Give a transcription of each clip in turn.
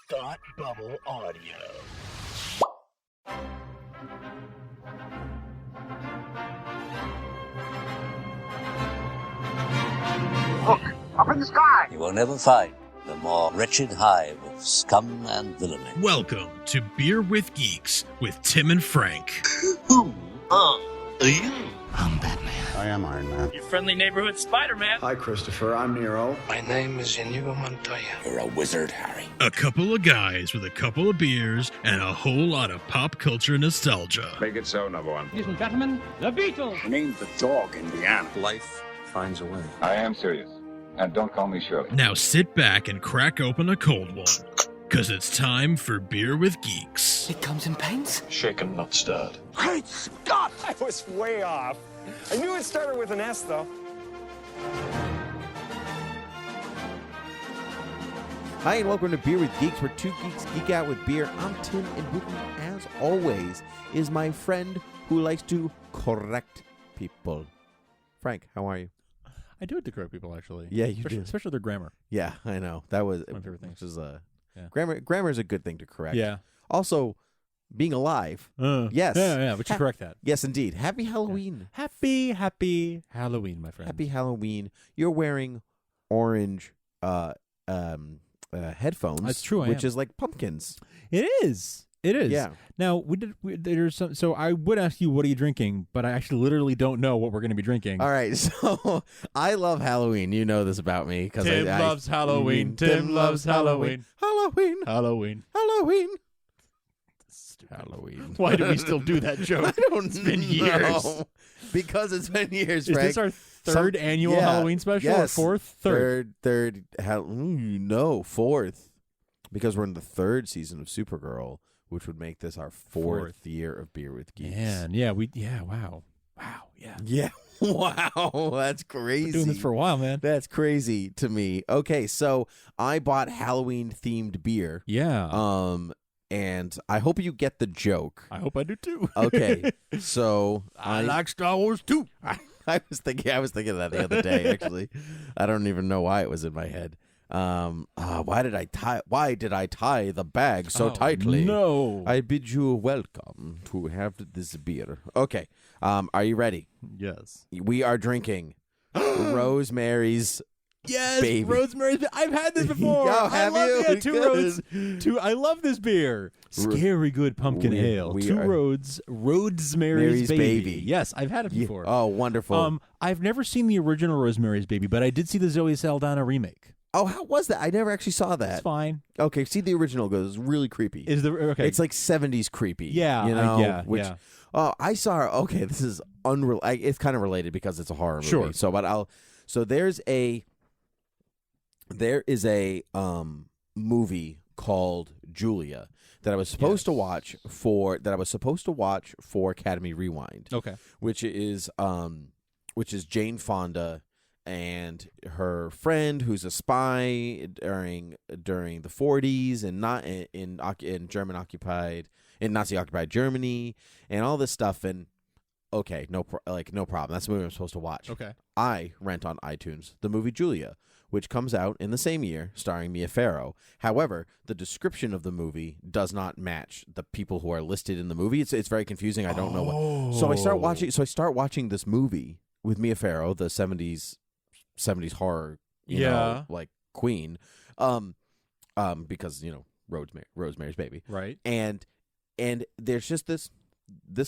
Thought Bubble Audio. Look, up in the sky! You will never find the more wretched hive of scum and villainy. Welcome to Beer with Geeks with Tim and Frank. Who are you? I'm Batman. I am Iron Man. Your friendly neighborhood Spider-Man. Hi, Christopher. I'm Nero. My name is Inigo Montoya. You're a wizard, Harry. A couple of guys with a couple of beers and a whole lot of pop culture nostalgia. Make it so, number one. Ladies and gentlemen, the Beatles. Named the dog Indiana. Life finds a way. I am serious. And don't call me Shirley. Now sit back and crack open a cold one, because it's time for Beer with Geeks. It comes in pints? Shaken, not stirred. Great Scott! I was way off. I knew it started with an S, though. Hi, and welcome to Beer with Geeks, where two geeks geek out with beer. I'm Tim, and with me, as always, is my friend who likes to correct people. Frank, how are you? I do it to correct people, actually. Yeah, you do. Especially their grammar. Yeah, I know. That was my favorite thing. Grammar is a good thing to correct. Yeah. Also, being alive. Yes. Yeah, but you correct that. Yes, indeed. Happy Halloween. Yeah. Happy Halloween, my friend. Happy Halloween. You're wearing orange headphones. That's true, I which am. is like pumpkins. It is. It is. Yeah. Now, there's some. So I would ask you, what are you drinking? But I actually literally don't know what we're going to be drinking. All right. So I love Halloween. You know this about me. Tim loves Halloween. Tim loves Halloween. Halloween. Halloween. Halloween. Halloween. Why do we still do that joke? I don't It's been years. Because it's been years, Is Frank. this our third annual Halloween special? Yes. Or fourth? Third. Fourth. Because we're in the third season of Supergirl, which would make this our fourth year of Beer with Geeks. Man, wow. Wow, yeah. Yeah. Wow. That's crazy. Been doing this for a while, man. That's crazy to me. Okay, so I bought Halloween-themed beer. Yeah. And I hope you get the joke. I hope I do too. Okay, so I like Star Wars too. I was thinking of that the other day. Actually, I don't even know why it was in my head. Why did I tie the bag so tightly? No. I bid you welcome to have this beer. Okay. Are you ready? Yes. We are drinking Rosemary's. Yes, Baby. Rosemary's. I've had this before. Oh, have you? Yeah, I love this beer. Scary good pumpkin ale. Rosemary's Baby. Yes, I've had it before. Oh, wonderful. I've never seen the original Rosemary's Baby, but I did see the Zoe Saldana remake. Oh, how was that? I never actually saw that. It's fine. Okay, see the original goes. It's really creepy. Okay? It's like 70s creepy. Yeah, you know. yeah. Oh, I saw. Okay, this is unreal. It's kind of related because it's a horror movie. Sure. So there is a movie called Julia that I was supposed to watch for Academy Rewind. Okay. Which is Jane Fonda and her friend who's a spy during the 40s and not in Nazi occupied Germany and all this stuff. And okay, no problem. That's the movie I'm supposed to watch. Okay. I rent on iTunes the movie Julia, which comes out in the same year, starring Mia Farrow. However, the description of the movie does not match the people who are listed in the movie. It's very confusing. I don't know what. So I start watching this movie with Mia Farrow, the 70s horror, you know, like queen, because Rosemary's Baby, right? And there's just this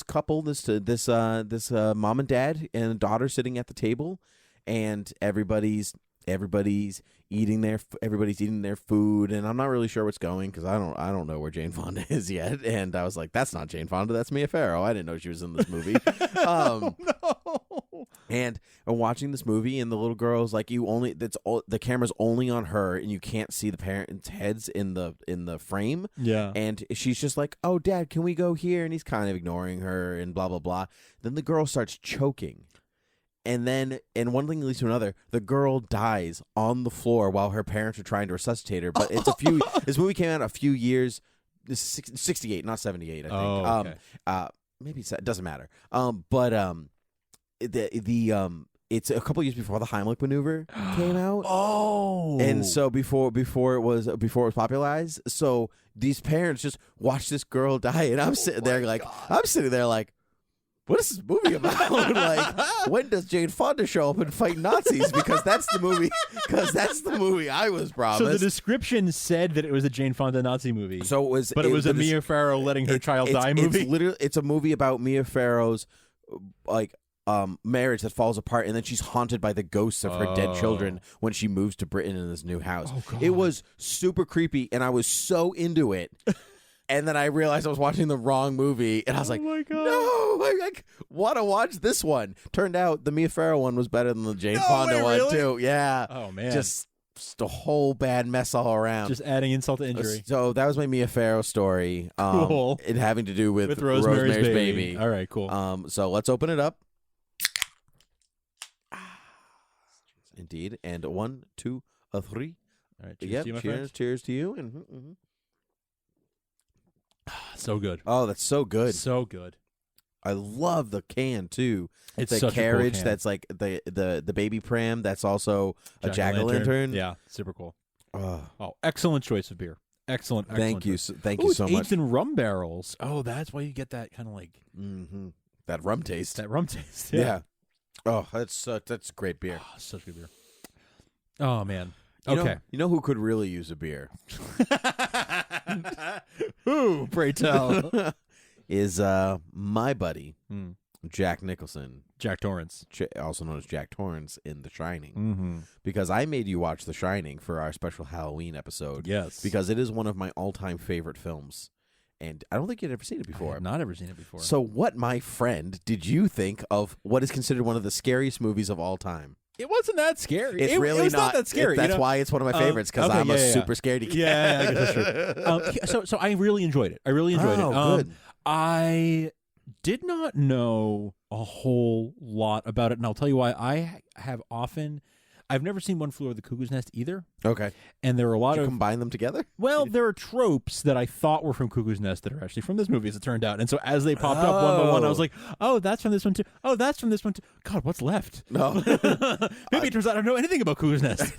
couple, this mom and dad and daughter sitting at the table, and everybody's eating their food, and I'm not really sure what's going because I don't know where Jane Fonda is yet. And I was like, that's not Jane Fonda, that's Mia Farrow. I didn't know she was in this movie. No. And I'm watching this movie, and the little girl's like, the camera's only on her, and you can't see the parents' heads in the frame. Yeah. And she's just like, "Oh, Dad, can we go here?" And he's kind of ignoring her, and blah blah blah. Then the girl starts choking. And one thing leads to another. The girl dies on the floor while her parents are trying to resuscitate her. But this movie came out a few years. This is 68, not 78. I think. Oh, okay. Maybe it doesn't matter. it's a couple years before the Heimlich maneuver came out. Oh, and so before it was popularized, so these parents just watched this girl die, and I'm sitting there like, what is this movie about? Like, when does Jane Fonda show up and fight Nazis? Because that's the movie. Because that's the movie I was promised. So the description said that it was a Jane Fonda Nazi movie. So it was, but it was a Mia Farrow letting her child die movie. It's a movie about Mia Farrow's marriage that falls apart, and then she's haunted by the ghosts of her dead children when she moves to Britain in this new house. Oh, God. It was super creepy, and I was so into it. And then I realized I was watching the wrong movie, and I was like, my God. no, I want to watch this one. Turned out the Mia Farrow one was better than the Jane Fonda one, really? too. Yeah. Oh, man. Just a whole bad mess all around. Just adding insult to injury. So that was my Mia Farrow story. Cool. It having to do with Rosemary's Baby. All right, cool. So let's open it up. Indeed. And 1, 2, 3. All right, cheers to you, my friend. Cheers to you. And so good. Oh, that's so good. So good. I love the can too. It's the such carriage a cool can. that's like the baby pram that's also a jack-o'-lantern. Yeah, super cool. Oh, excellent choice of beer. Excellent. Thank you. Choice. Thank you so it's much. aged in rum barrels. Oh, that's why you get that kind of like that rum taste. That rum taste. Yeah. Oh, that's great beer. Oh, such good beer. Oh man. You know who could really use a beer? Who, pray tell? Is my buddy Jack Nicholson, Jack Torrance, also known as Jack Torrance in The Shining. Mm-hmm. Because I made you watch The Shining for our special Halloween episode. Yes, because it is one of my all-time favorite films, and I don't think you'd ever seen it before. I have not ever seen it before. So, what, my friend, did you think of what is considered one of the scariest movies of all time? It wasn't that scary. It's really it was not that scary. That's why it's one of my favorites, because I'm a super scaredy cat. Yeah, I guess that's true. So I really enjoyed it. I really enjoyed it. Good. I did not know a whole lot about it, and I'll tell you why. I've never seen One Flew Over the Cuckoo's Nest either. Okay. And there are a lot Did you of combine them together? Well, there are tropes that I thought were from Cuckoo's Nest that are actually from this movie, as it turned out. And so as they popped up one by one, I was like, oh, that's from this one too. Oh, that's from this one too. God, what's left? No. Maybe it turns out I don't know anything about Cuckoo's Nest.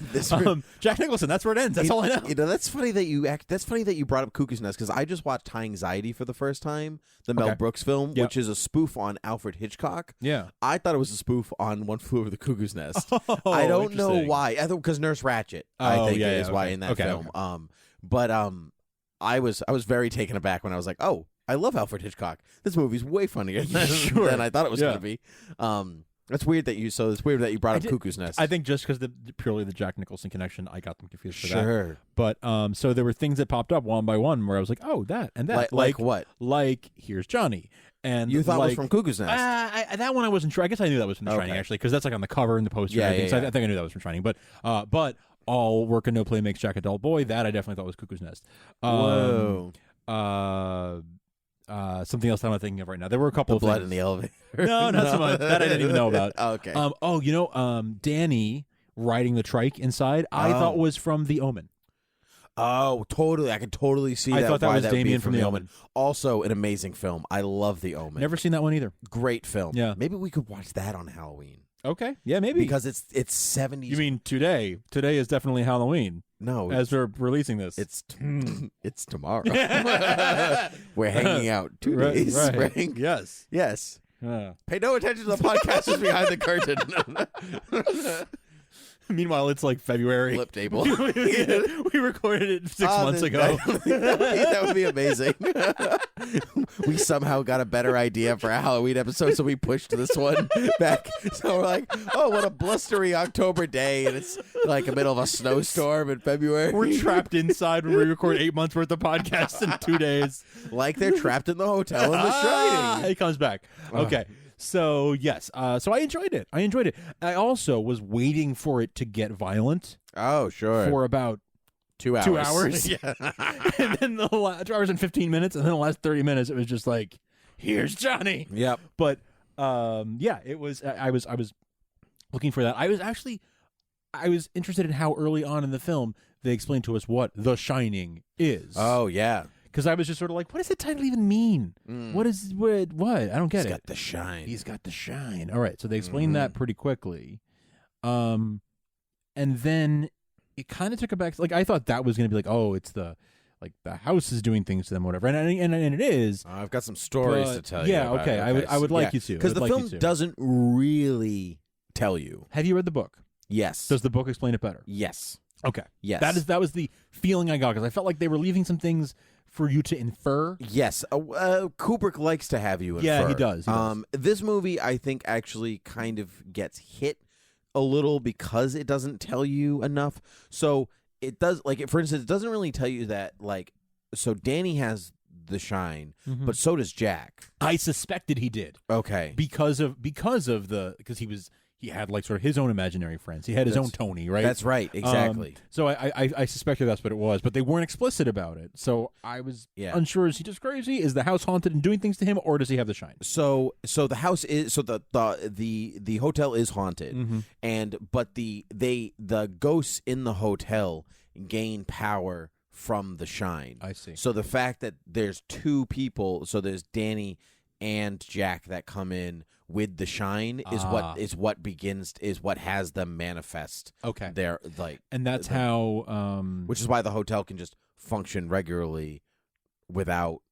Jack Nicholson, that's where it ends. That's all I know. That's funny that you brought up Cuckoo's Nest, because I just watched High Anxiety for the first time, the Mel Brooks film, which is a spoof on Alfred Hitchcock. Yeah. I thought it was a spoof on One Flew Over the Cuckoo's Nest. I don't know why. Because Nurse Ratched, I think, is why in that film. But I was very taken aback when I was like, oh, I love Alfred Hitchcock. This movie's way funnier than I thought it was going to be. It's weird that you brought up Cuckoo's Nest. I think just because purely the Jack Nicholson connection, I got them confused for that. Sure. But so there were things that popped up one by one where I was like, oh, that and that. Like what? Like Here's Johnny. And you thought it was from Cuckoo's Nest? That one I wasn't sure. I guess I knew that was from The Shining, actually, because that's like on the cover and the poster and everything. So I think I knew that was from Shining. But All Work and No Play Makes Jack a Dull Boy, that I definitely thought was Cuckoo's Nest. Whoa. Something else I'm not thinking of right now. There were a couple of blood things. in the elevator. No, not so much. That I didn't even know about. Okay. Danny riding the trike inside, I thought was from The Omen. Oh, totally. I could totally see that. I thought that was Damien from The Omen. Also, an amazing film. I love The Omen. Never seen that one either. Great film. Yeah. Maybe we could watch that on Halloween. Okay. Yeah, maybe. Because it's 70s. You mean today? Today is definitely Halloween. No. As we're releasing this. It's tomorrow. We're hanging out 2 days. Right. Yes. Yes. Pay no attention to the podcast is behind the curtain. Meanwhile, it's like February. Lip table. We recorded it 6 months ago. That would be amazing. We somehow got a better idea for a Halloween episode, so we pushed this one back. So we're like, oh, what a blustery October day, and it's like the middle of a snowstorm in February. We're trapped inside when we record 8 months worth of podcasts in 2 days. Like they're trapped in the hotel in The Shining. It comes back. Okay. So, yes. So I enjoyed it. I also was waiting for it to get violent. Oh, sure. For about 2 hours. 2 hours. Yeah. And then the last 2 hours and 15 minutes. And then the last 30 minutes, it was just like, here's Johnny. Yep. But, it was, I was looking for that. I was interested in how early on in the film they explained to us what The Shining is. Oh, yeah. because I was just sort of like, what does the title even mean? What? I don't get it. He's got the shine. He's got the shine. All right, so they explained that pretty quickly, and then it kind of took it back. Like I thought that was going to be like, oh, it's the house is doing things to them, whatever, and it is. I've got some stories to tell you. Yeah, okay. I would like you to, because the film doesn't really tell you. Have you read the book? Yes. Does the book explain it better? Yes. Okay. Yes. That was the feeling I got, because I felt like they were leaving some things for you to infer. Yes. Kubrick likes to have you infer. Yeah, he does. This movie, I think, actually kind of gets hit a little because it doesn't tell you enough. So it does, like, for instance, it doesn't really tell you that, like, so Danny has the shine, but so does Jack. I suspected he did. Okay. Because he had like sort of his own imaginary friends. He had his own Tony, right? That's right, exactly. So I suspected that's what it was, but they weren't explicit about it. So I was unsure: is he just crazy? Is the house haunted and doing things to him, or does he have the shine? So the house is the hotel is haunted, but the ghosts in the hotel gain power from the shine. I see. So the fact that there's two people, so there's Danny and Jack that come in with the shine is what has them manifest. Okay. And that's how which is why the hotel can just function regularly without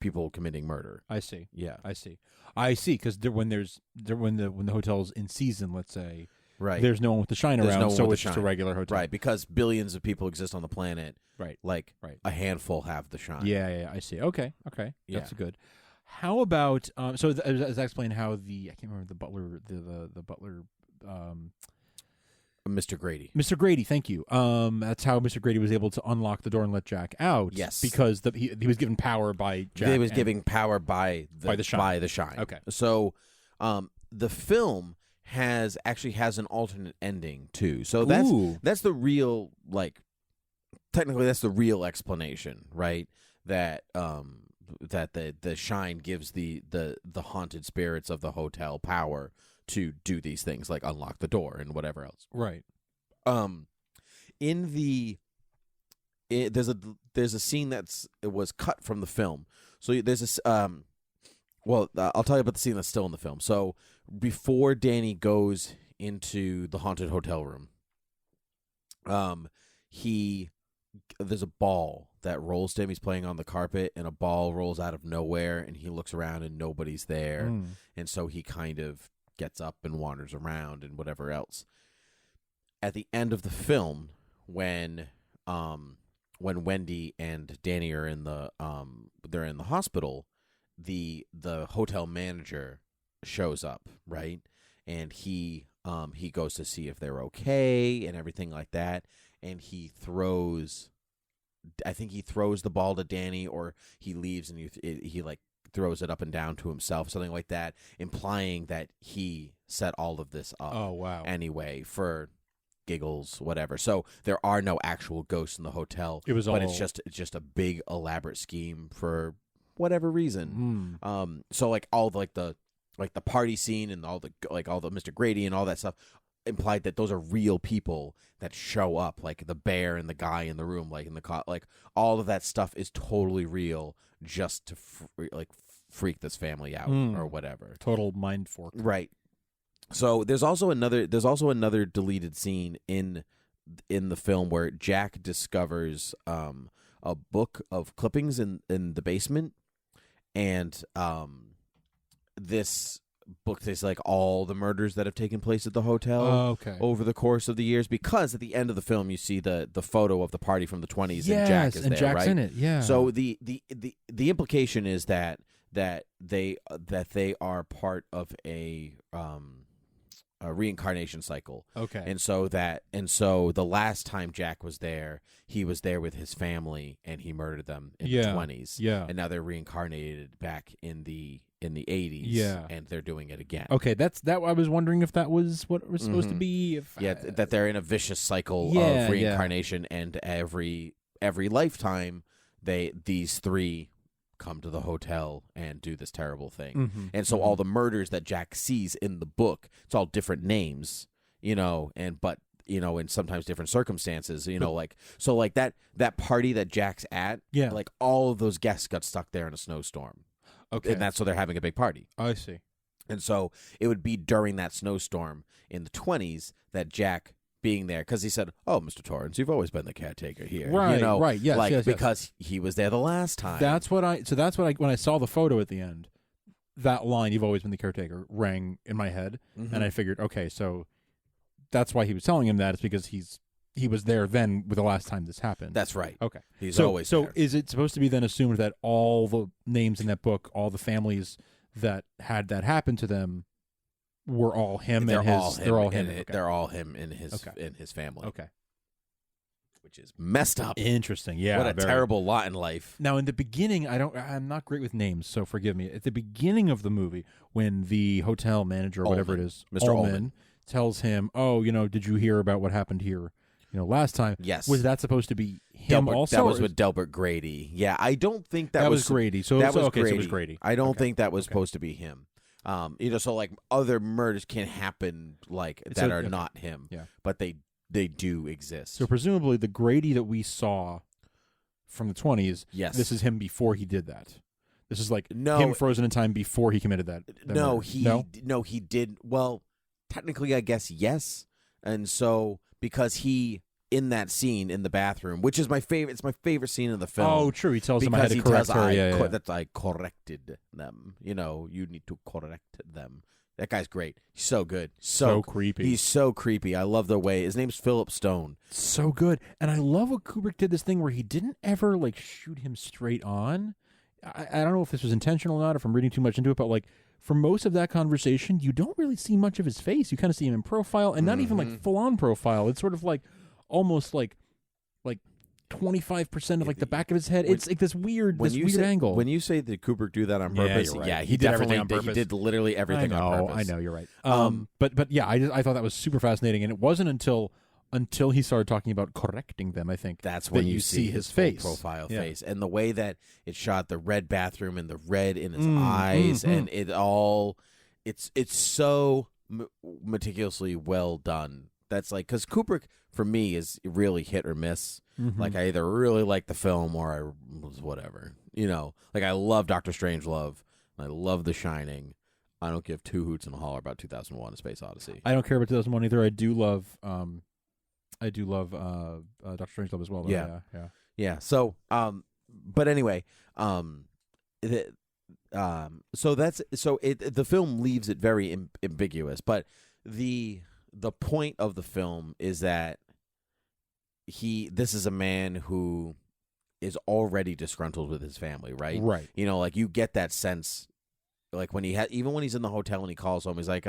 people committing murder. I see. Yeah. I see, because when the hotel's in season, let's say, right, there's no one with the shine around, so it's just a regular hotel. Right, because billions of people exist on the planet. Right. Like a handful have the shine. Yeah, I see. Okay. Yeah. That's good. How about so as I explained how I can't remember the butler Mr. Grady. Mr. Grady, thank you. That's how Mr. Grady was able to unlock the door and let Jack out. Yes, because he was given power by Jack. He was giving power by the shine. Okay. So, the film has an alternate ending too. So that's the real, like, technically that's the real explanation, right? That that the shine gives the haunted spirits of the hotel power to do these things, like unlock the door and whatever else. Right. There's a scene it was cut from the film. So there's a I'll tell you about the scene that's still in the film. So before Danny goes into the haunted hotel room, there's a ball that rolls to him. He's playing on the carpet, and a ball rolls out of nowhere, and he looks around, and nobody's there. And so he kind of gets up and wanders around and whatever else. At the end of the film, when Wendy and Danny are in the hospital, the hotel manager shows up, right? And he goes to see if they're okay and everything like that, and he throws the ball to Danny, or he leaves and he like throws it up and down to himself, something like that, implying that he set all of this up. Oh, wow. Anyway, for giggles, whatever. So there are no actual ghosts in the hotel. It's just a big elaborate scheme for whatever reason. So like all the party scene and all the Mr. Grady and all that stuff implied that those are real people that show up, like the bear and the guy in the room, like in the like all of that stuff is totally real, just to freak this family out or whatever. Total mind fork. Right. So there's also another deleted scene in the film where Jack discovers a book of clippings in the basement, and this book is like all the murders that have taken place at the hotel over the course of the years, because at the end of the film you see the photo of the party from the 20s, and Jack is there, Jack's right? in it. Yeah. So the implication is that they are part of a reincarnation cycle. Okay. And so the last time Jack was there, he was there with his family and he murdered them in the 20s. Yeah. And now they're reincarnated back in the 80s. Yeah. And they're doing it again. Okay, that's that. I was wondering if that was what it was supposed to be. That they're in a vicious cycle of reincarnation, and every lifetime these three come to the hotel and do this terrible thing. And so all the murders that Jack sees in the book, it's all different names, but in sometimes different circumstances, like that party that Jack's at, Yeah. like all of those guests got stuck there in a snowstorm. Okay. And that's so they're having a big party. I see. And so it would be during that snowstorm in the 20s that Jack being there, because he said, "Oh, Mr. Torrance, you've always been the caretaker here." Right, right. Yes, like, yes. because he was there the last time. That's what I when I saw the photo at the end, that line, "You've always been the caretaker," rang in my head. And I figured, okay, so that's why he was telling him that. It's because he was there then with the last time this happened. That's right. Okay. He's always so there. is it supposed to be then assumed that all the names in that book, all the families that had that happen to them, were all him They're and his? all him. They're all him. Okay. Okay. They're all him in his Okay. in his family. Okay. Which is messed up. Interesting. Yeah. What a very. terrible lot in life. Now, in the beginning, I'm not great with names, so forgive me. At the beginning of the movie, when the hotel manager or whatever it is, Mr. Ullman, tells him, "Oh, did you hear about what happened here? Last time." Yes. Was that supposed to be him also? That was with Delbert Grady. Yeah, I don't think that was Grady. So that was okay, Grady. So it was Grady. I don't think that was supposed to be him. So like other murders can happen that are not him. Yeah. But they do exist. So presumably the Grady that we saw from the 20s, yes, this is him before he did that. This is like No. him frozen in time before he committed that No, murder. no, he did. Well, technically, I guess yes. And so because he in that scene in the bathroom, which is my favorite, it's my favorite scene in the film. Oh, true. He tells him I had to he correct tells, her. Yeah. that I corrected them. You need to correct them. That guy's great. He's so good. So creepy. He's so creepy. I love the way his name's Philip Stone. So good. And I love what Kubrick did this thing where he didn't ever shoot him straight on. I don't know if this was intentional or not, if I'm reading too much into it, but for most of that conversation, you don't really see much of his face. You kind of see him in profile, and not even full on profile. It's sort of almost like 25% of the back of his head. It's like this weird angle. When you say that Kubrick do that on purpose, you're right. yeah, he did everything on purpose. He did literally everything on purpose. I know, you're right. But yeah, I thought that was super fascinating, and it wasn't until he started talking about correcting them, I think, that's when that you see his full face, profile face, and the way that it shot the red bathroom and the red in his eyes, and it all, it's so meticulously well done. That's because Kubrick for me is really hit or miss. I either really like the film or I was whatever. I love Dr. Strangelove, and I love The Shining. I don't give two hoots and a holler about 2001: A Space Odyssey. I don't care about 2001 either. I do love Dr. Strangelove as well. Though. Yeah. So, but anyway, the film leaves it very ambiguous. But the point of the film is that this is a man who is already disgruntled with his family, right? Right. You get that sense, when even when he's in the hotel and he calls home, he's like,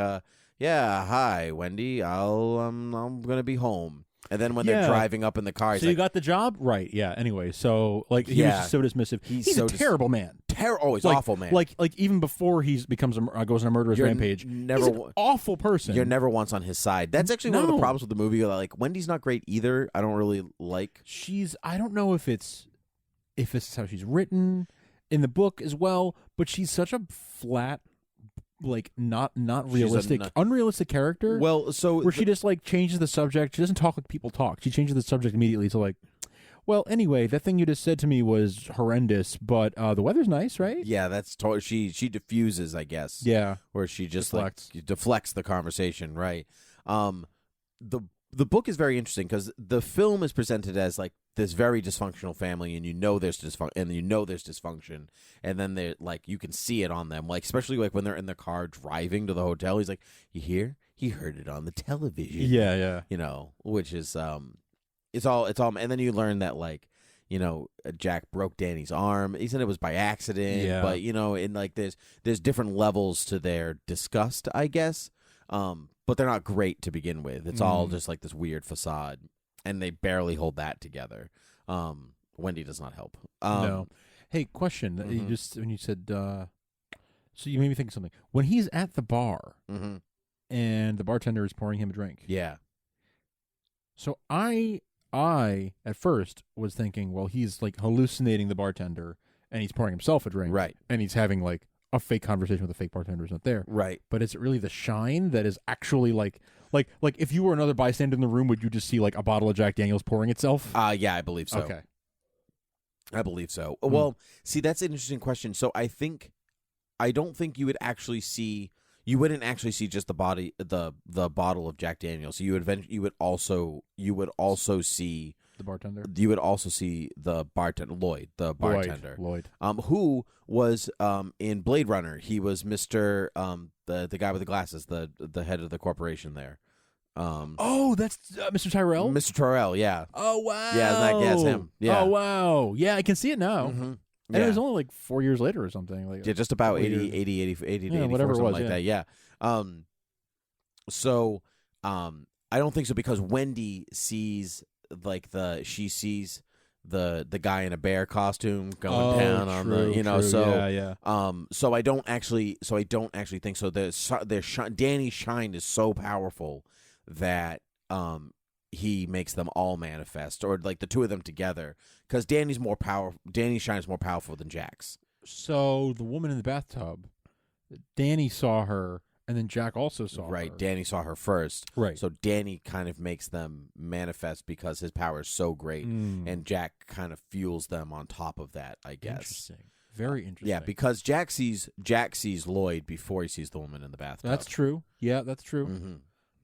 yeah, hi, Wendy, I'm gonna be home. And then when they're driving up in the car, he's so you got the job, right? Yeah. Anyway, so he was just so dismissive. He's so a terrible man. He's awful man. Like even before he goes on a murderous rampage, he's an awful person. You're never once on his side. That's actually one of the problems with the movie. Wendy's not great either. I don't really like. I don't know if it's how she's written in the book as well, but she's such a flat, not realistic, unrealistic character. Well, so where she just changes the subject. She doesn't talk like people talk. She changes the subject immediately to well, anyway, that thing you just said to me was horrendous, but the weather's nice, right? Yeah, that's she diffuses, I guess. Yeah, where she just deflects the conversation, right? The book is very interesting because the film is presented as this very dysfunctional family, and there's dysfunction, and then they you can see it on them, especially when they're in the car driving to the hotel. He's like, "You hear? He heard it on the television." Yeah. Which is it's all, and then you learn that Jack broke Danny's arm. He said it was by accident, yeah. But and there's different levels to their disgust, I guess. But they're not great to begin with. It's all just this weird facade, and they barely hold that together. Wendy does not help. No. Hey, question. You just when you said, so you made me think of something. When he's at the bar, and the bartender is pouring him a drink. Yeah. So I at first was thinking, well, he's hallucinating the bartender, and he's pouring himself a drink, right? And he's having a fake conversation with a fake bartender is not there. Right. But is it really the shine that is actually like if you were another bystander in the room, would you just see like a bottle of Jack Daniels pouring itself? Yeah, I believe so. Okay. I believe so. Well, see, that's an interesting question. So I don't think you wouldn't actually see just the bottle of Jack Daniels. So you would also see The bartender. You would also see the bartender, Lloyd, the bartender, Lloyd. Who was in Blade Runner. He was Mr. The guy with the glasses, the head of the corporation there. That's Mr. Tyrell. Mr. Tyrell, yeah. Oh wow. Yeah, it's him. Yeah. Oh wow. Yeah, I can see it now. Mm-hmm. And it was only like 4 years later or something. Like, yeah, just about 80 to 84, whatever it was, like that. Yeah. So, I don't think so because Wendy sees the guy in a bear costume going down on the so yeah. So I don't actually think so. Danny's shine is so powerful that he makes them all manifest, or like the two of them together, because Danny's shine is more powerful than Jack's. So the woman in the bathtub, Danny saw her, and then Jack also saw her. Right, Danny saw her first. Right. So Danny kind of makes them manifest because his power is so great, and Jack kind of fuels them on top of that, I guess. Interesting. Very interesting. Yeah, because Jack sees Lloyd before he sees the woman in the bathtub. That's true. Yeah, that's true. Mm-hmm.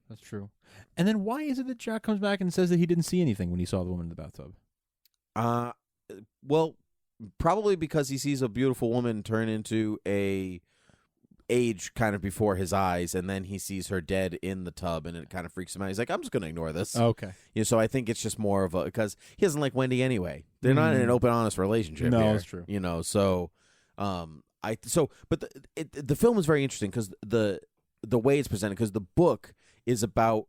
That's true. And then why is it that Jack comes back and says that he didn't see anything when he saw the woman in the bathtub? Well, probably because he sees a beautiful woman turn into a age kind of before his eyes, and then he sees her dead in the tub, and it kind of freaks him out. He's like, I'm just going to ignore this. Okay. So I think it's just more of because he doesn't like Wendy anyway. They're not in an open, honest relationship. No, here, that's true. So, but the film is very interesting because the way it's presented, because the book is about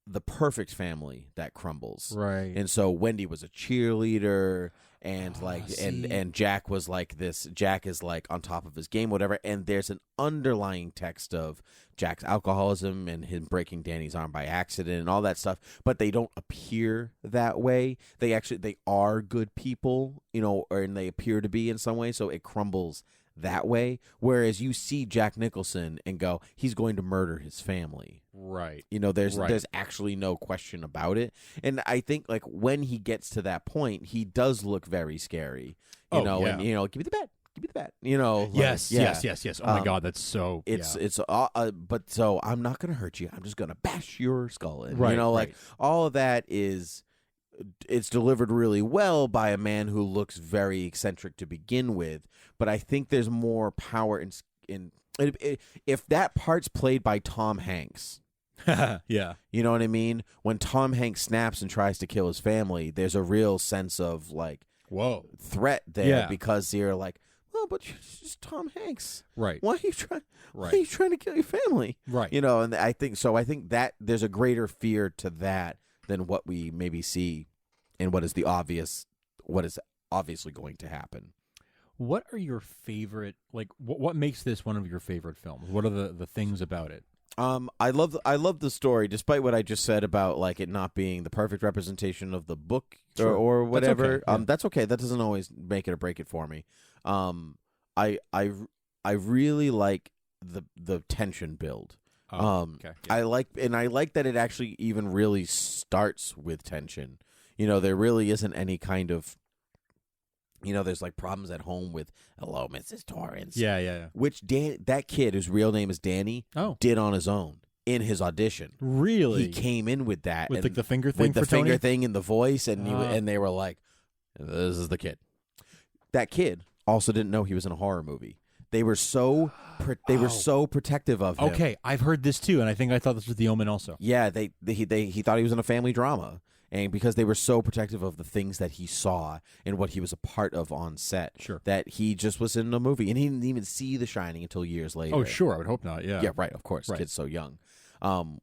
the perfect family that crumbles. Right. And so Wendy was a cheerleader, and and Jack was like this. Jack is like on top of his game, whatever. And there's an underlying text of Jack's alcoholism and him breaking Danny's arm by accident and all that stuff. But they don't appear that way. They are good people, and they appear to be in some way. So it crumbles that way. Whereas you see Jack Nicholson and go, he's going to murder his family. Right. There's actually no question about it. And I think like when he gets to that point, he does look very scary. And give me the bat. Give me the bat. Yes. Oh my God, that's so. But so I'm not going to hurt you. I'm just going to bash your skull in. Right. All of that it's delivered really well by a man who looks very eccentric to begin with. But I think there's more power in if that part's played by Tom Hanks. Yeah. You know what I mean? When Tom Hanks snaps and tries to kill his family, there's a real sense of like, whoa, threat there because you're like, well, but you're just Tom Hanks. Right. Why are you trying? Why are you trying to kill your family? Right. And I think that there's a greater fear to that than what we maybe see and what is obviously going to happen. What are your favorite, what makes this one of your favorite films? What are the things about it? I love the story, despite what I just said about like it not being the perfect representation of the book or whatever. That's okay. That doesn't always make it or break it for me. I really like the tension build. Okay. Yeah. I like that it actually even really starts with tension. There really isn't any kind of, there's like problems at home with hello, Mrs. Torrance. Yeah. Which that kid whose real name is Danny did on his own in his audition. Really? He came in with that. With like the finger thing with the for Tony? finger thing in the voice, and and they were like, this is the kid. That kid also didn't know he was in a horror movie. They were so protective of him. Okay, I've heard this too, and I thought this was The Omen also. Yeah, he thought he was in a family drama. And because they were so protective of the things that he saw and what he was a part of on set, that he just was in a movie. And he didn't even see The Shining until years later. Oh, sure. I would hope not. Yeah. Yeah, right. Of course. Right. Kid's so young.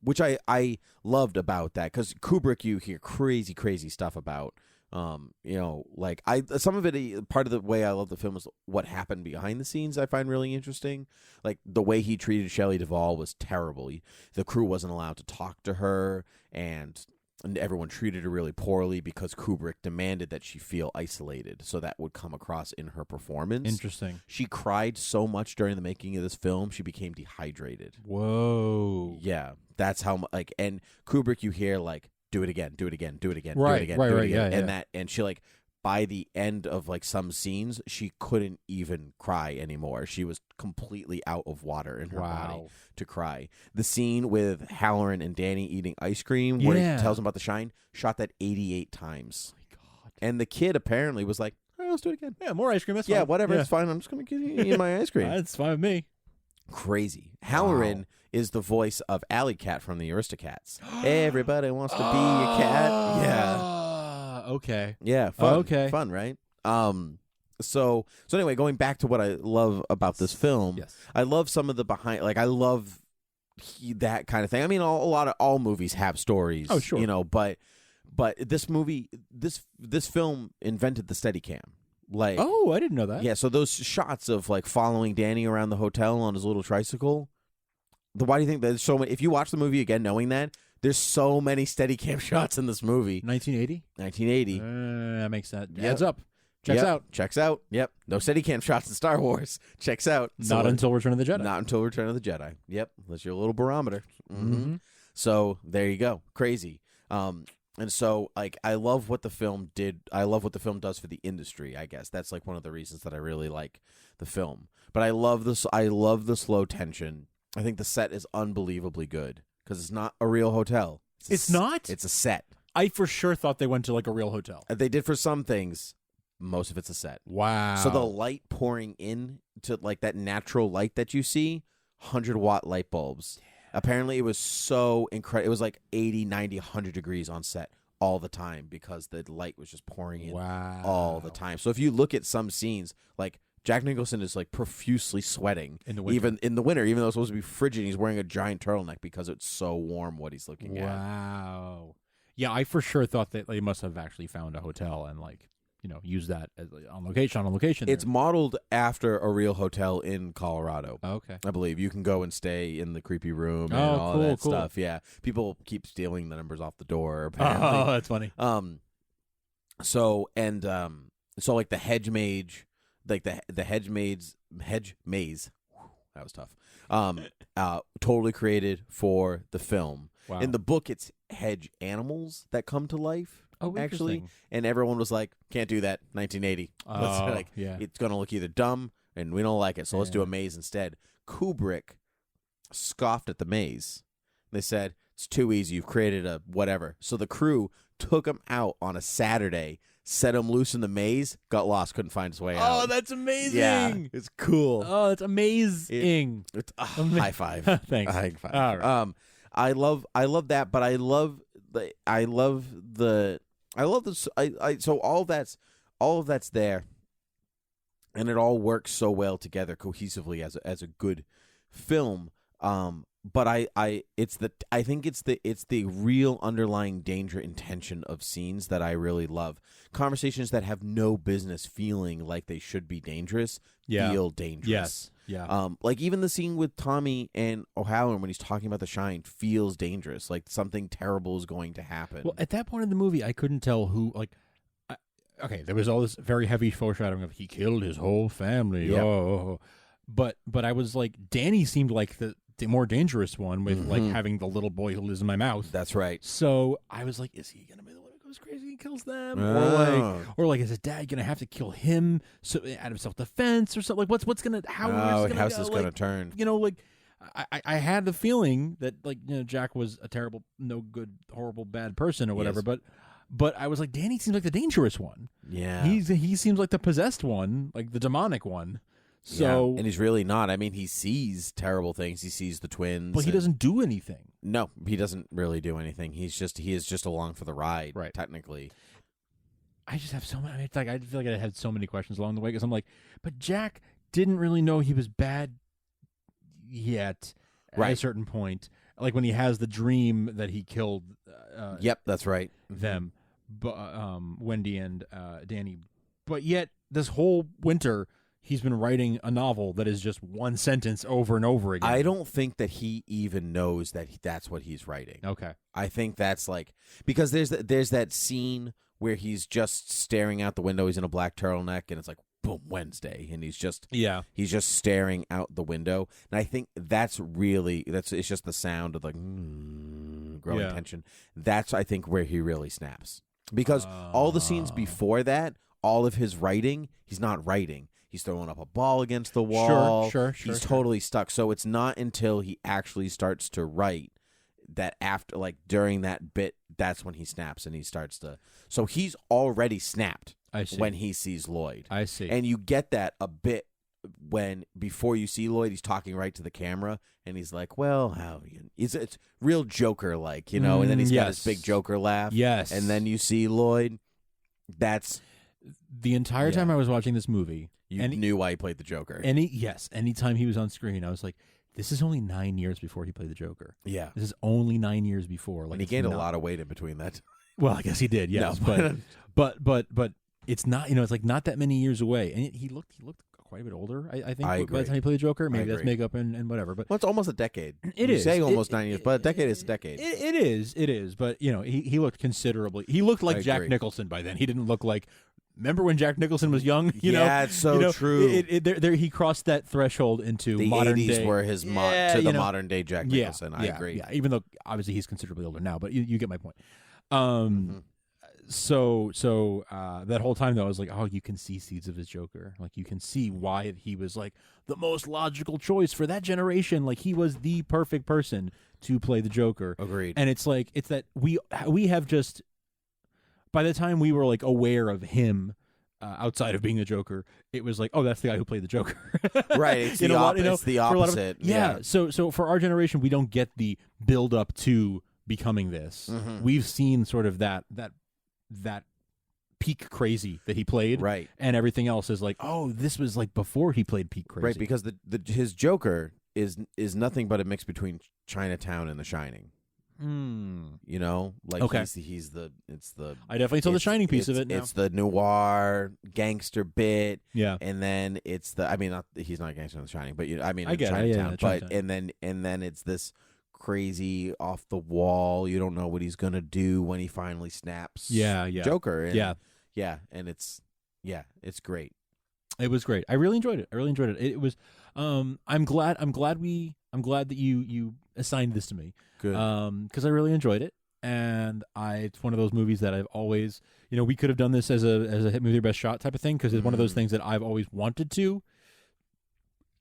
Which I loved about that. Because Kubrick, you hear crazy, crazy stuff about. Some of it, part of the way I love the film is what happened behind the scenes I find really interesting. Like the way he treated Shelley Duvall was terrible. The crew wasn't allowed to talk to her, and and everyone treated her really poorly because Kubrick demanded that she feel isolated, so that would come across in her performance. Interesting. She cried so much during the making of this film, she became dehydrated. Whoa. Yeah, that's how like. And Kubrick, you hear like, do it again, do it again, do it again, Right, do it again, right, do it right, again, yeah, and yeah. that, and she like. By the end of like some scenes, she couldn't even cry anymore. She was completely out of water in her body to cry. The scene with Halloran and Danny eating ice cream, where he tells them about the shine, shot that 88 times. Oh my God! And the kid apparently was like, "All right, let's do it again. Yeah, more ice cream. That's yeah, fine. whatever. It's fine. I'm just gonna eat my ice cream. That's fine with me." Crazy. Halloran is the voice of Alley Cat from the Aristocats. Everybody wants to be your cat. Yeah. Okay. Yeah, fun. Okay. Fun, right? So anyway, going back to what I love about this film, Yes. I love some of the behind, like I love that kind of thing. I mean, all movies have stories. Oh, sure. You know, but this movie, this film invented the Steadicam. Like, Oh, I didn't know that. yeah. So those shots of like following Danny around the hotel on his little tricycle. Why do you think there's so many? If you watch the movie again, knowing that. There's so many Steadicam shots in this movie. 1980? 1980. That makes sense. Yep. Adds up. Checks out. Checks out. Yep. No Steadicam shots in Star Wars. Checks out. Not until Return of the Jedi. Not until Return of the Jedi. Yep. That's your little barometer. Mm-hmm. So there you go. Crazy. And so like I love what the film did. I love what the film does for the industry, I guess. That's like one of the reasons that I really like the film. But I love this. I love the slow tension. I think the set is unbelievably good. Because it's not a real hotel. It's not? It's a set. I for sure thought they went to like a real hotel. They did for some things. Most of it's a set. Wow. So the light pouring in to like that natural light that you see, 100-watt light bulbs. Apparently it was so incredible. It was like 80, 90, 100 degrees on set all the time because the light was just pouring in all the time. So if you look at some scenes, like Jack Nicholson is like profusely sweating in the winter. Even in the winter, even though it's supposed to be frigid. He's wearing a giant turtleneck because it's so warm. What he's looking at. Wow. Yeah, I for sure thought that they must have actually found a hotel and like used that as, on location. It's modeled after a real hotel in Colorado. Oh, okay. I believe you can go and stay in the creepy room and all cool, that cool. stuff. Yeah, people keep stealing the numbers off the door. Apparently. Oh, that's funny. So like the hedge mage. Like the hedge maze, that was tough. Totally created for the film. Wow. In the book, it's hedge animals that come to life. Oh, actually, interesting. and everyone was like, "Can't do that." 1980. Oh, yeah. It's gonna look either dumb, and we don't like it. So let's do a maze instead. Kubrick scoffed at the maze. They said it's too easy. You've created a whatever. So the crew took him out on a Saturday. Set him loose in the maze, got lost, couldn't find his way out. Oh, that's amazing. Yeah, it's cool. Oh, that's amazing. High five. Thanks. High five. All right. I love that, but so all of that's there, and it all works so well together cohesively as a good film. But I think it's the real underlying danger and tension of scenes that I really love. Conversations that have no business feeling like they should be dangerous feel dangerous. Yes. Yeah. Like even the scene with Tommy and O'Halloran when he's talking about the shine feels dangerous. Like something terrible is going to happen. Well, at that point in the movie, I couldn't tell who. Okay, there was all this very heavy foreshadowing of he killed his whole family. Yep. Oh, but I was like, Danny seemed like the more dangerous one with like having the little boy who lives in my mouth. That's right. So I was like, is he gonna be the one who goes crazy and kills them, or like is his dad gonna have to kill him so out of self-defense or something? Like what's gonna how's this gonna turn? Like I had the feeling that like Jack was a terrible, no good, horrible, bad person or whatever, but I was like, Danny seems like the dangerous one. Yeah, he seems like the possessed one, like the demonic one. So, and he's really not. I mean, he sees terrible things. He sees the twins, but he doesn't do anything. No, he doesn't really do anything. He is just along for the ride, right? Technically, I just have so many. It's like I feel like I had so many questions along the way because I'm like, but Jack didn't really know he was bad yet. At a certain point, like when he has the dream that he killed. Yep, that's right. Them, Wendy and Danny, but yet this whole winter he's been writing a novel that is just one sentence over and over again. I don't think that he even knows that that's what he's writing. Okay. I think that's like, because there's that scene where he's just staring out the window. He's in a black turtleneck, and it's like, boom, Wednesday, and he's just staring out the window. And I think it's just the sound of like growing tension. That's, I think, where he really snaps, because all the scenes before that, all of his writing, he's not writing. He's throwing up a ball against the wall. Sure. He's totally stuck. So it's not until he actually starts to write that after, like during that bit, that's when he snaps and he starts to. So he's already snapped. I see. When he sees Lloyd. I see. And you get that a bit when before you see Lloyd, he's talking right to the camera, and he's like, "Well, how it's real Joker like, you know." And then he's got his big Joker laugh. Yes. And then you see Lloyd. That's the entire time I was watching this movie. You knew why he played the Joker. Anytime he was on screen, I was like, this is only 9 years before he played the Joker. Yeah. This is only 9 years before. Like, and he gained a lot of weight in between that. Well, I guess he did, yes. No, but it's not, it's like not that many years away. And he looked quite a bit older, I think, by the time he played the Joker. Maybe that's makeup and whatever. But it's almost a decade. It you is. say almost 9 years, but a decade is a decade. It is. But, he looked considerably. He looked like Jack Nicholson by then. He didn't look like. Remember when Jack Nicholson was young? Yeah, it's so true. He crossed that threshold into the modern 80s day. Were his the modern day Jack Nicholson. I agree. Yeah, even though obviously he's considerably older now, but you get my point. So that whole time though, I was like, oh, you can see seeds of his Joker. Like you can see why he was like the most logical choice for that generation. Like he was the perfect person to play the Joker. Agreed. And it's that we have just. By the time we were like aware of him outside of being the Joker, it was like, oh, that's the guy who played the Joker. Right. It's the opposite. Yeah. So for our generation, we don't get the build up to becoming this. Mm-hmm. We've seen sort of that peak crazy that he played. Right. And everything else is like, oh, this was like before he played peak crazy. Right. Because his Joker is nothing but a mix between Chinatown and The Shining. Like okay. he's the I definitely saw the Shining piece of it now. It's the noir gangster bit, and then it's he's not a gangster in The Shining, but I get Chinatown, it, but and then it's this crazy off the wall, you don't know what he's gonna do when he finally snaps. Joker, and, and it's great. It was great. I really enjoyed it. It was. I'm glad that you assigned this to me. Good. Because I really enjoyed it, and it's one of those movies that I've always, we could have done this as a hit movie best shot type of thing, because it's one of those things that I've always wanted to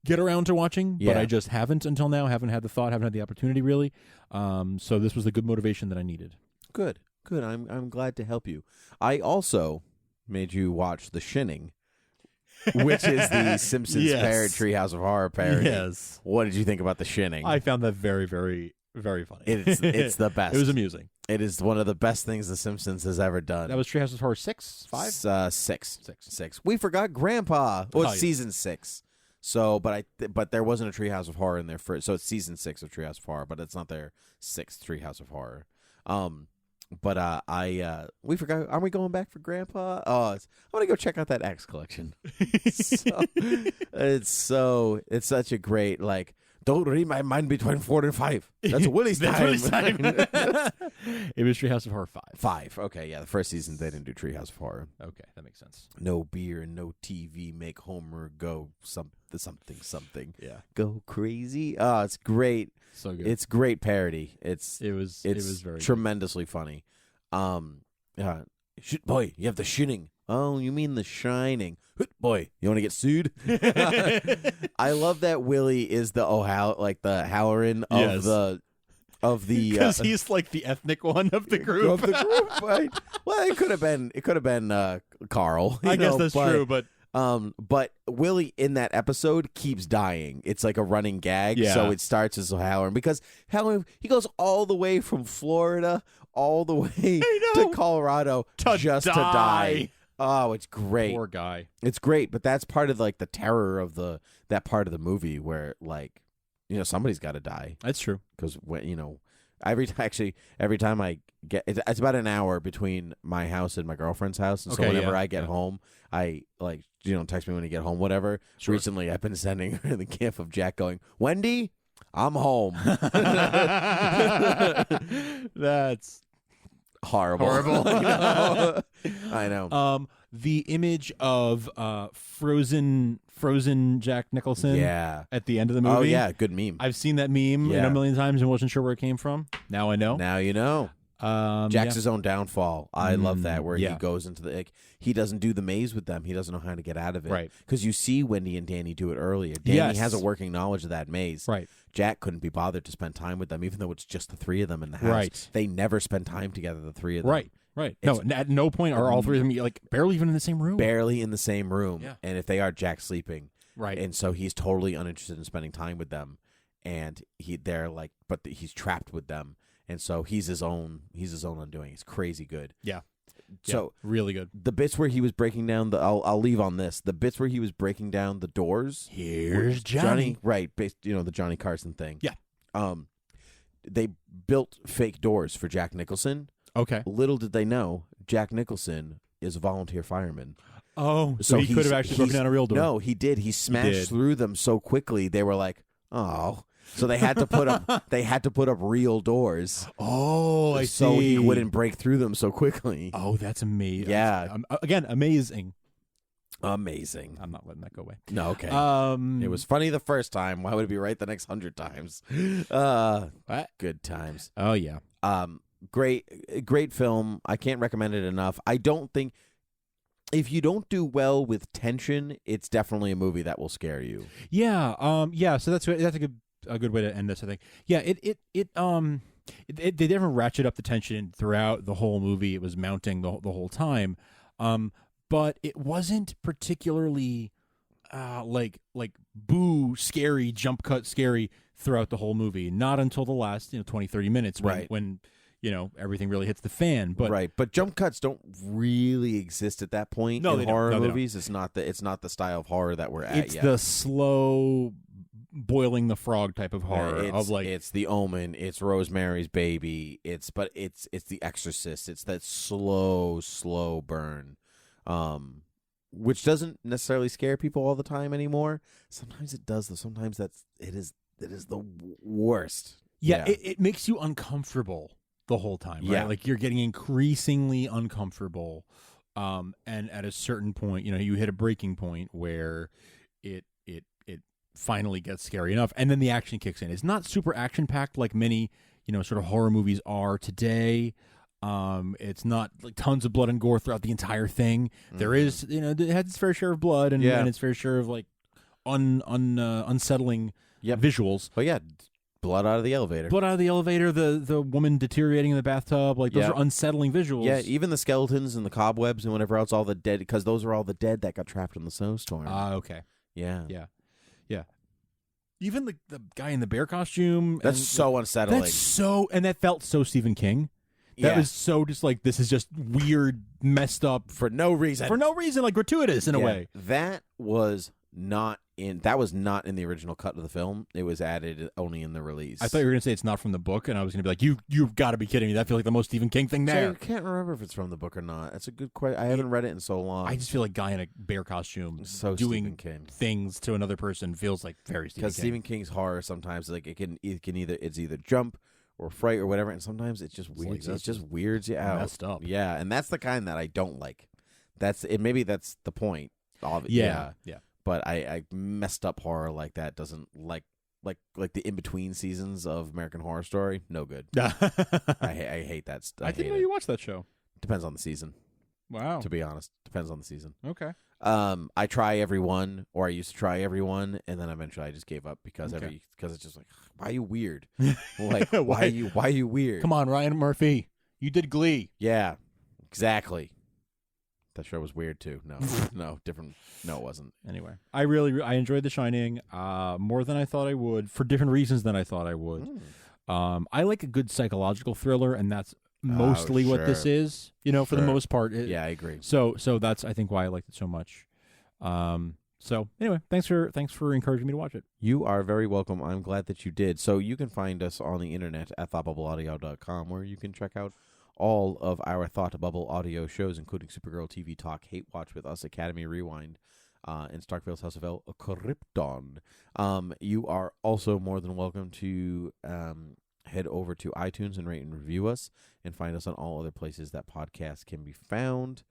get around to watching, but I just haven't until now. Haven't had the thought, haven't had the opportunity really. So this was the good motivation that I needed. Good. I'm glad to help you. I also made you watch The Shinning, which is the Simpsons parody, Treehouse of Horror parody. Yes. What did you think about The Shinning? I found that very, very, very funny. It's the best. It was amusing. It is one of the best things The Simpsons has ever done. That was Treehouse of Horror 6? 5? 6. We forgot Grandpa. Well, it's season 6. So, but there wasn't a Treehouse of Horror in there first. So it's season 6 of Treehouse of Horror, but it's not their 6th Treehouse of Horror. But we forgot. Are we going back for Grandpa? Oh, I want to go check out that X collection. It's such a great Don't read my mind between 4 and 5. That's Willie's time. It was Treehouse of Horror 5. 5. Okay, yeah. The first season they didn't do Treehouse of Horror. Okay, that makes sense. No beer and no TV make Homer go something. Yeah. Go crazy. Oh, it's great. So good. It's great parody. It was very tremendously funny. Boy, you have the Shinning. Oh, you mean The Shining. Boy, you want to get sued? I love that Willie is the Halloran of the because he's like the ethnic one of the group. Right? Well, it could have been Carl. I guess that's true, but Willie in that episode keeps dying. It's like a running gag. Yeah. So it starts as Halloran because Halloran, he goes all the way from Florida all the way to Colorado to die. Oh, it's great. Poor guy. It's great, but that's part of the terror of that part of the movie where somebody's got to die. That's true. Because every time I get it's about an hour between my house and my girlfriend's house, and so whenever I get home, I text me when you get home, whatever. Sure. Recently, I've been sending her the gif of Jack going, Wendy, I'm home. That's horrible. I know. The image of frozen Jack Nicholson at the end of the movie. Oh, yeah, good meme. I've seen that meme a million times and wasn't sure where it came from. Now I know. Now you know. Jack's his own downfall. I love that, where he goes into the... he doesn't do the maze with them. He doesn't know how to get out of it. Right. Because you see Wendy and Danny do it earlier. Danny has a working knowledge of that maze. Right. Jack couldn't be bothered to spend time with them, even though it's just the three of them in the house. Right. They never spend time together, the three of them. Right. No, at no point are all three of them barely even in the same room. Barely in the same room. Yeah. And if they are, Jack's sleeping. Right. And so he's totally uninterested in spending time with them. And he's trapped with them. And so he's his own undoing. It's crazy good. Yeah. So really good. The bits where he was breaking down I'll leave on this. The bits where he was breaking down the doors. Here's Johnny. Right, based the Johnny Carson thing. Yeah. They built fake doors for Jack Nicholson. Okay. Little did they know, Jack Nicholson is a volunteer fireman. Oh, so he could have actually broken down a real door. No, he did. He smashed through them so quickly. They were like, oh. So they had to put up real doors. Oh, I see. So he wouldn't break through them so quickly. Oh, that's amazing. Yeah. Again, amazing. Amazing. I'm not letting that go away. No, okay. It was funny the first time. Why would it be right the next 100 times? Good times. Oh yeah. Great film. I can't recommend it enough. I don't think if you don't do well with tension, it's definitely a movie that will scare you. Yeah. Yeah. So that's a good way to end this, I think. Yeah. They never ratchet up the tension throughout the whole movie. It was mounting the whole time. But it wasn't particularly like boo scary, jump cut scary throughout the whole movie. Not until the last 20, 30 minutes when everything really hits the fan. But but jump cuts don't really exist at that point in horror movies. It's not the style of horror that we're at it's yet. The slow boiling the frog type of horror it's The Omen, it's Rosemary's Baby, it's The Exorcist. It's that slow burn. Which doesn't necessarily scare people all the time anymore. Sometimes it does, though. Sometimes it is the worst. Yeah. It makes you uncomfortable the whole time, right? Yeah. Like you're getting increasingly uncomfortable. And at a certain point, you hit a breaking point where it finally gets scary enough, and then the action kicks in. It's not super action packed like many, sort of horror movies are today. It's not like tons of blood and gore throughout the entire thing. Mm-hmm. There is, it has its fair share of blood and its fair share of like unsettling visuals. But yeah, blood out of the elevator. The woman deteriorating in the bathtub. Like those are unsettling visuals. Yeah, even the skeletons and the cobwebs and whatever else, all the dead, because those are all the dead that got trapped in the snowstorm. Okay. Yeah. Even the guy in the bear costume. That's so unsettling. And that felt so Stephen King. That was so just like, this is just weird, messed up. For no reason, like gratuitous in a way. That was not in the original cut of the film. It was added only in the release. I thought you were going to say it's not from the book, and I was going to be like, you've got to be kidding me. That feels like the most Stephen King thing there. So I can't remember if it's from the book or not. That's a good question. I haven't read it in so long. I just feel like guy in a bear costume doing things to another person feels like very Stephen King. Because Stephen King's horror sometimes it's either jump or fright or whatever, and sometimes it's just weird. It just weirds you out. Messed up. Yeah, and that's the kind that I don't like. Maybe that's the point of it. Yeah. But I messed up horror like that doesn't like the in between seasons of American Horror Story. No good. I hate that. I didn't know you watched that show. Depends on the season. Wow. To be honest, depends on the season. Okay. I try every one, or I used to try every one, and then eventually I just gave up because it's just like, why are you weird? Like why are you weird? Come on, Ryan Murphy, you did Glee. Yeah, exactly. That show was weird too. No, different. No, it wasn't. Anyway, I enjoyed The Shining more than I thought I would, for different reasons than I thought I would. I like a good psychological thriller, and that's mostly what this is. For the most part. Yeah, I agree. So that's I think why I liked it so much. So anyway, thanks for encouraging me to watch it. You are very welcome. I'm glad that you did. So you can find us on the internet at thoughtbubbleaudio.com, where you can check out all of our Thought Bubble audio shows, including Supergirl TV Talk, Hate Watch with Us, Academy Rewind. in Starkville's House of El Krypton. You are also more than welcome to head over to iTunes and rate and review us, and find us on all other places that podcasts can be found.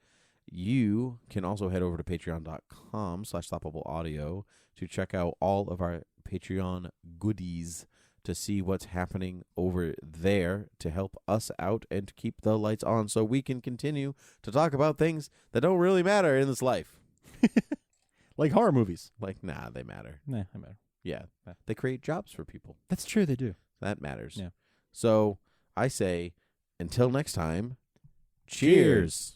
You can also head over to patreon.com/stoppableaudio to check out all of our Patreon goodies, to see what's happening over there, to help us out and to keep the lights on so we can continue to talk about things that don't really matter in this life. Like horror movies. Like, nah, they matter. Nah, they matter. Yeah. They create jobs for people. That's true, they do. That matters. Yeah. So I say, until next time, cheers.